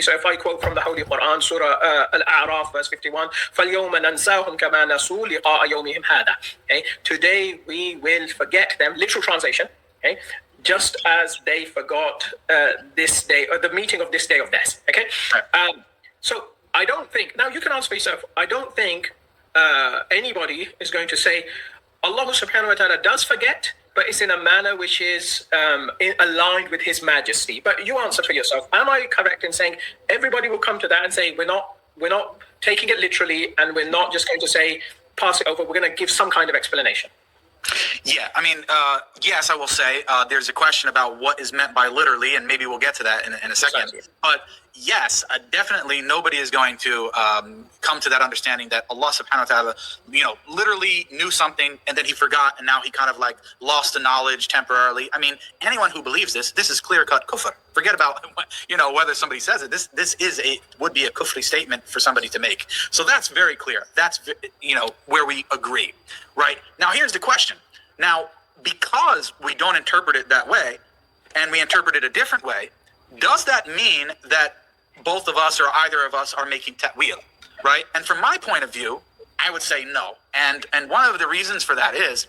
So if I quote from the Holy Quran, Surah Al-A'raf, verse 51, فَالْيَوْمَ نَنْسَاهُمْ كَمَا نَسُوا لِقَاءَ يَوْمِهِمْ هَذَا. Okay? Today we will forget them, literal translation, okay? Just as they forgot this day, or the meeting of this day of theirs. Okay? So I don't think, now you can answer for yourself, I don't think anybody is going to say, Allah subhanahu wa ta'ala does forget, but it's in a manner which is aligned with His Majesty. But you answer for yourself. Am I correct in saying everybody will come to that and say we're not taking it literally, and we're not just going to say pass it over? We're going to give some kind of explanation. Yeah, I mean, yes, I will say there's a question about what is meant by literally, and maybe we'll get to that in a second. Precisely. But yes, definitely nobody is going to come to that understanding that Allah subhanahu wa ta'ala, literally knew something and then He forgot, and now He kind of like lost the knowledge temporarily. I mean, anyone who believes this is clear-cut kufr. Forget about, whether somebody says it. This would be a kufri statement for somebody to make. So that's very clear. That's, where we agree. Right? Now, here's the question. Now, because we don't interpret it that way, and we interpret it a different way, does that mean that both of us or either of us are making ta'wil, right? And from my point of view, I would say no. And one of the reasons for that is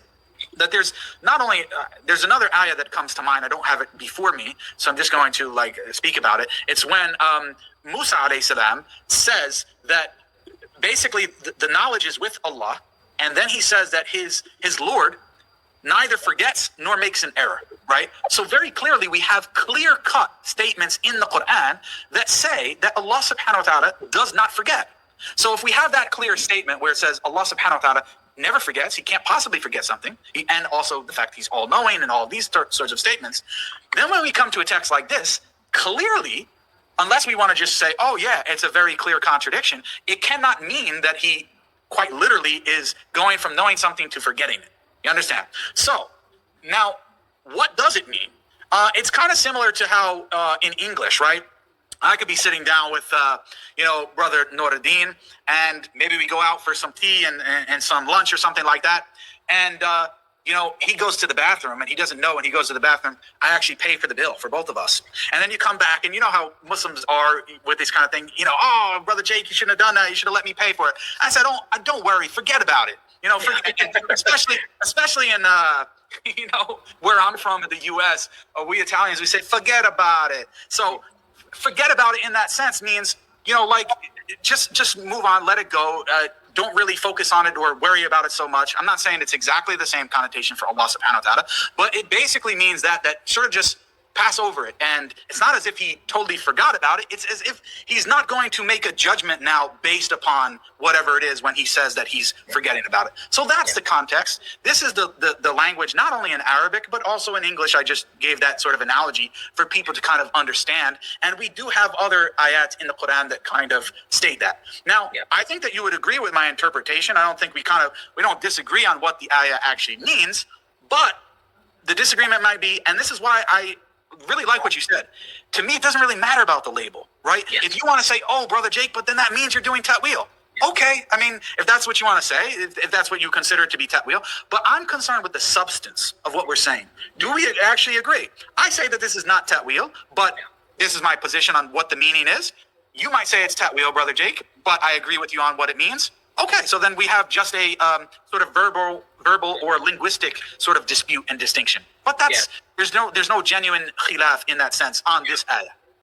that there's not only, there's another ayah that comes to mind. I don't have it before me, so I'm just going to speak about it. It's when Musa alayhi salam says that basically the knowledge is with Allah, and then he says that his Lord neither forgets nor makes an error, right? So very clearly we have clear-cut statements in the Quran that say that Allah subhanahu wa ta'ala does not forget. So if we have that clear statement where it says Allah subhanahu wa ta'ala never forgets, He can't possibly forget something, and also the fact He's all-knowing and all of these sorts of statements, then when we come to a text like this, clearly, unless we want to just say, oh yeah, it's a very clear contradiction, it cannot mean that He quite literally is going from knowing something to forgetting it. You understand? So now, what does it mean? It's kind of similar to how in English, right? I could be sitting down with, brother Noruddin, and maybe we go out for some tea and some lunch or something like that. And, he goes to the bathroom, and he doesn't know when he goes to the bathroom, I actually pay for the bill for both of us. And then you come back, and you know how Muslims are with this kind of thing. Oh, Brother Jake, you shouldn't have done that. You should have let me pay for it. I said, don't worry. Forget about it. Especially in, where I'm from in the U.S., we Italians, we say, forget about it. So forget about it in that sense means, just move on, let it go. Don't really focus on it or worry about it so much. I'm not saying it's exactly the same connotation for Allah subhanahu wa ta'ala, but it basically means that sort of just pass over it. And it's not as if He totally forgot about it. It's as if He's not going to make a judgment now based upon whatever it is when He says that He's forgetting about it. So that's the context. This is the language, not only in Arabic, but also in English. I just gave that sort of analogy for people to kind of understand. And we do have other ayats in the Quran that kind of state that. Now, I think that you would agree with my interpretation. I don't think we don't disagree on what the ayah actually means, but the disagreement might be, and this is why I really like what you said. To me, it doesn't really matter about the label, right? Yes. If you want to say, oh, Brother Jake, but then that means you're doing ta'wil. Okay, I mean, if that's what you want to say, if that's what you consider to be ta'wil, but I'm concerned with the substance of what we're saying. Do we actually agree? I say that this is not ta'wil, but this is my position on what the meaning is. You might say it's ta'wil, Brother Jake, but I agree with you on what it means. Okay, so then we have just a sort of verbal or linguistic sort of dispute and distinction. But there's no genuine khilaf in that sense on this ayah.